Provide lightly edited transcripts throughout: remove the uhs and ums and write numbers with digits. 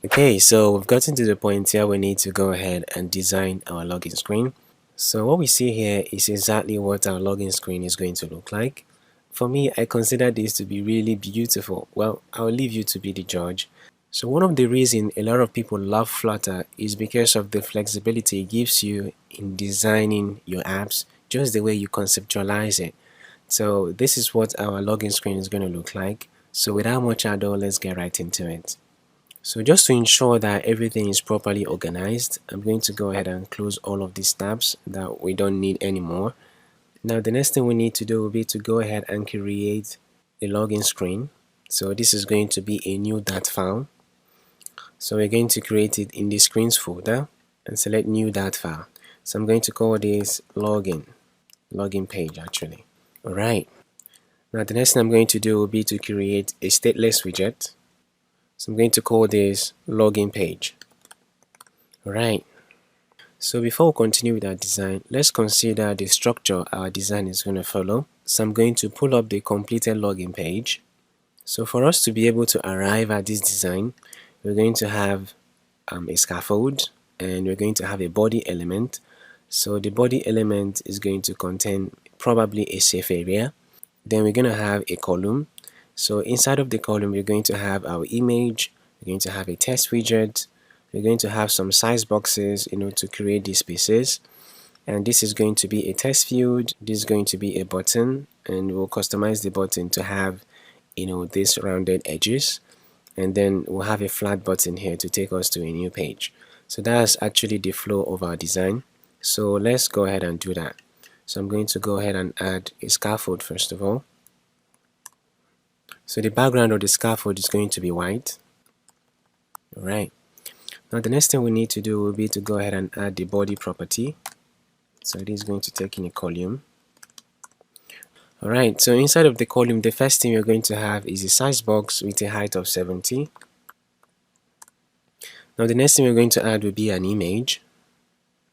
Okay, so we've gotten to the point here we need to go ahead and design our login screen. So what we see here is exactly what our login screen is going to look like. For me, I consider this to be really beautiful. Well, I'll leave you to be the judge. So one of the reasons a lot of people love Flutter is because of the flexibility it gives you in designing your apps, just the way you conceptualize it. So this is what our login screen is going to look like. So without much ado, let's get right into it. So just to ensure that everything is properly organized, I'm going to go ahead and close all of these tabs that we don't need anymore. Now the next thing we need to do will be to go ahead and create a login screen. So this is going to be a new .dat file. So we're going to create it in the screens folder and select new .dat file. So I'm going to call this login page actually. Alright. Now the next thing I'm going to do will be to create a stateless widget. So I'm going to call this login page. Alright. So before we continue with our design, let's consider the structure our design is going to follow. So I'm going to pull up the completed login page. So for us to be able to arrive at this design, we're going to have a scaffold and we're going to have a body element. So the body element is going to contain probably a safe area. Then we're going to have a column. So inside of the column, we're going to have our image, we're going to have a test widget, we're going to have some size boxes, to create these spaces. And this is going to be a text field, this is going to be a button, and we'll customize the button to have, these rounded edges. And then we'll have a flat button here to take us to a new page. So that's actually the flow of our design. So let's go ahead and do that. So I'm going to go ahead and add a scaffold first of all. So the background of the scaffold is going to be white. Alright. Now the next thing we need to do will be to go ahead and add the body property. So it is going to take in a column. Alright, so inside of the column, the first thing we're going to have is a size box with a height of 70. Now the next thing we're going to add will be an image.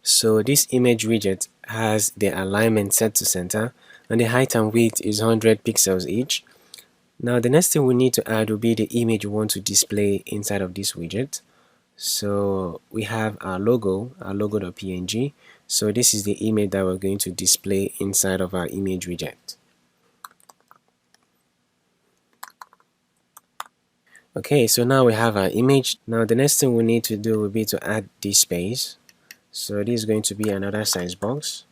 So this image widget has the alignment set to center and the height and width is 100 pixels each. Now the next thing we need to add will be the image we want to display inside of this widget. So we have our logo.png. So this is the image that we're going to display inside of our image widget. Okay, so now we have our image. Now the next thing we need to do will be to add this space. So this is going to be another size box.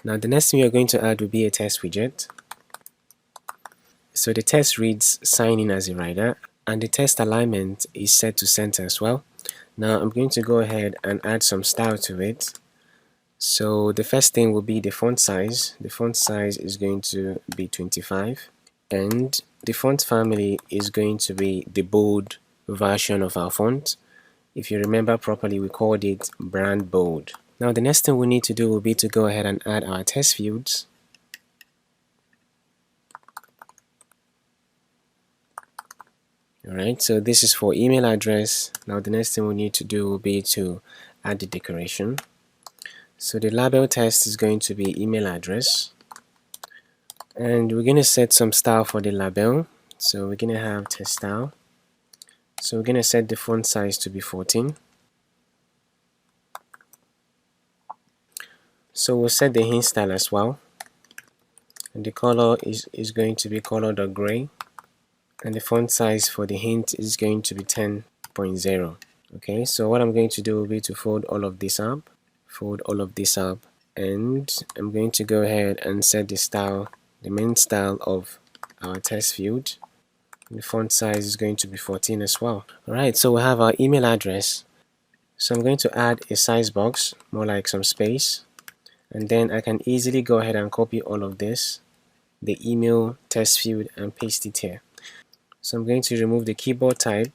Now the next thing you're going to add will be a test widget. So the test reads sign in as a writer and the test alignment is set to center as well. Now I'm going to go ahead and add some style to it. So the first thing will be the font size. The font size is going to be 25 and the font family is going to be the bold version of our font. If you remember properly, we called it brand bold. Now the next thing we need to do will be to go ahead and add our test fields. Alright, so this is for email address. Now the next thing we need to do will be to add the decoration. So the label test is going to be email address. And we're going to set some style for the label. So we're going to have test style. So we're going to set the font size to be 14. So we'll set the hint style as well. And the color is going to be color.gray. And the font size for the hint is going to be 10.0. Okay, so what I'm going to do will be to fold all of this up, and I'm going to go ahead and set the style, the main style of our test field. The font size is going to be 14 as well. Alright, so we have our email address. So I'm going to add a size box, more like some space, and then I can easily go ahead and copy all of this, the email test field, and paste it here. So I'm going to remove the keyboard type.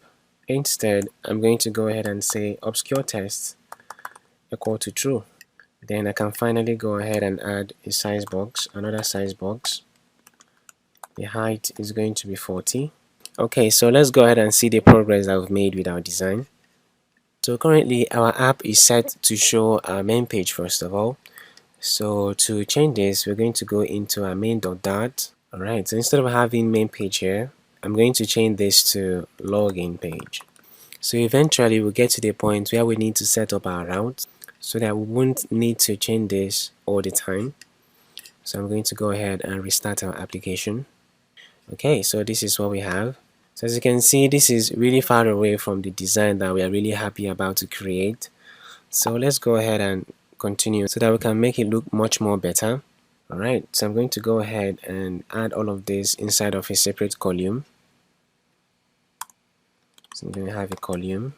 Instead, I'm going to go ahead and say obscure text equal to true. Then I can finally go ahead and add a size box, another size box. The height is going to be 40. Okay, so let's go ahead and see the progress that we've made with our design. So currently our app is set to show our main page first of all. So to change this, we're going to go into our main.dart. Alright, so instead of having main page here, I'm going to change this to login page. So eventually we'll get to the point where we need to set up our route so that we won't need to change this all the time. So I'm going to go ahead and restart our application. Okay, so this is what we have. So as you can see, this is really far away from the design that we are really happy about to create. So let's go ahead and continue so that we can make it look much more better. Alright, so I'm going to go ahead and add all of this inside of a separate column. So I'm going to have a column.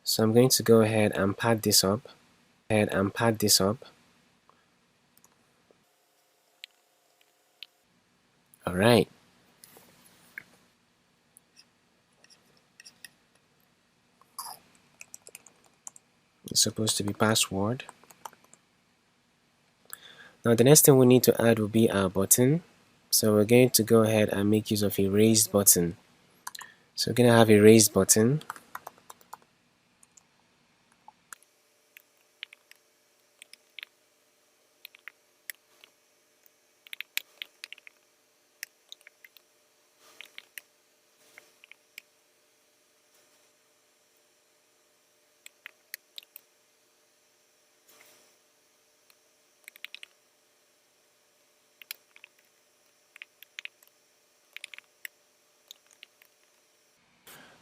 So I'm going to go ahead and pad this up. Alright. It's supposed to be password. Now the next thing we need to add will be our button. So we're going to go ahead and make use of a raised button. So we're going to have a raised button.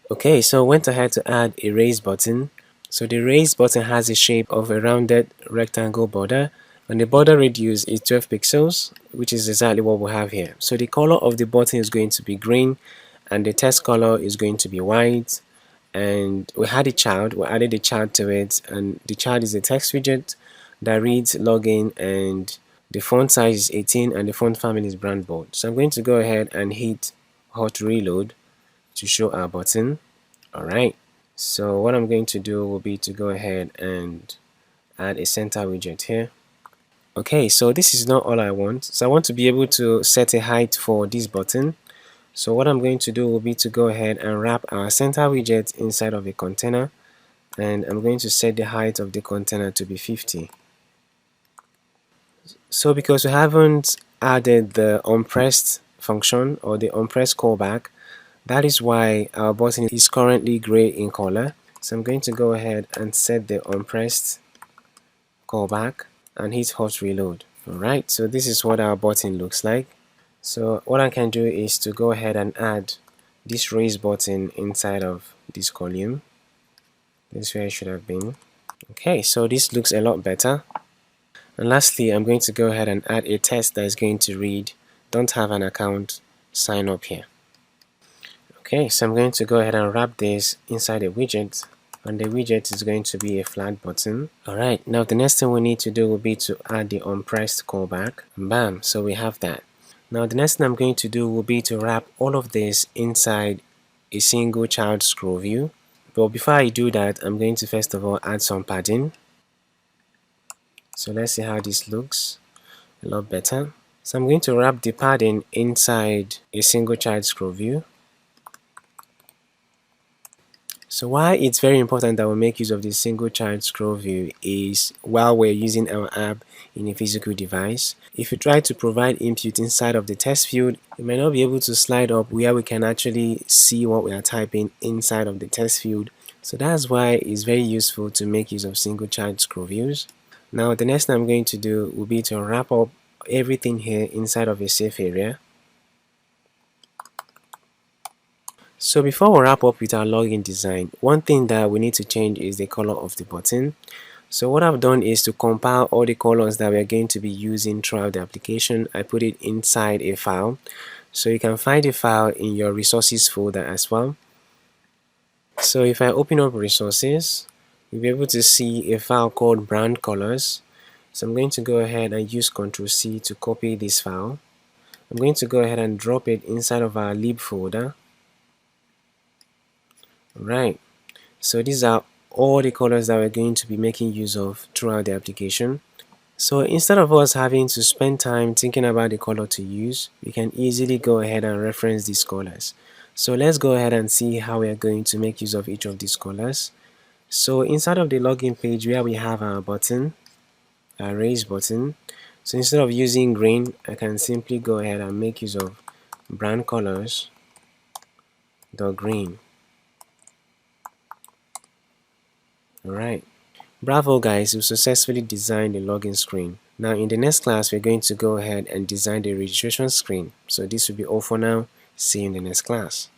Okay, so I went ahead to add a raised button. So the raised button has the shape of a rounded rectangle border, and the border radius is 12 pixels, which is exactly what we have here. So the color of the button is going to be green, and the text color is going to be white. And we added a child to it, and the child is a text widget that reads login, and the font size is 18 and the font family is brand bold. So I'm going to go ahead and hit hot reload to show our button. Alright, so what I'm going to do will be to go ahead and add a center widget here. Okay, so this is not all I want. So I want to be able to set a height for this button. So what I'm going to do will be to go ahead and wrap our center widget inside of a container, and I'm going to set the height of the container to be 50. So because we haven't added the onPressed function or the onPressed callback, that is why our button is currently gray in color. So I'm going to go ahead and set the onPressed callback and hit hot reload. Alright, so this is what our button looks like. So what I can do is to go ahead and add this raise button inside of this column. This is where it should have been. Okay, so this looks a lot better. And lastly, I'm going to go ahead and add a text that is going to read, "Don't have an account, sign up here." Okay, so I'm going to go ahead and wrap this inside a widget, and the widget is going to be a flat button. Alright, now the next thing we need to do will be to add the onPressed callback. Bam, so we have that. Now the next thing I'm going to do will be to wrap all of this inside a single child scroll view. But before I do that, I'm going to first of all add some padding. So let's see how this looks. A lot better. So I'm going to wrap the padding inside a single child scroll view. So why it's very important that we make use of this single child scroll view is while we're using our app in a physical device. If you try to provide input inside of the text field, you may not be able to slide up where we can actually see what we are typing inside of the text field. So that's why it's very useful to make use of single child scroll views. Now the next thing I'm going to do will be to wrap up everything here inside of a safe area. So before we wrap up with our login design, one thing that we need to change is the color of the button. So what I've done is to compile all the colors that we're going to be using throughout the application. I put it inside a file. So you can find the file in your resources folder as well. So if I open up resources, you'll be able to see a file called brand colors. So I'm going to go ahead and use Ctrl+C to copy this file. I'm going to go ahead and drop it inside of our lib folder. Right, so these are all the colors that we're going to be making use of throughout the application. So instead of us having to spend time thinking about the color to use, we can easily go ahead and reference these colors. So let's go ahead and see how we are going to make use of each of these colors. So inside of the login page where we have our button, our raise button, So instead of using green, I can simply go ahead and make use of brand colors dot green. Alright. Bravo guys, we successfully designed the login screen. Now in the next class, we're going to go ahead and design the registration screen. So this will be all for now. See you in the next class.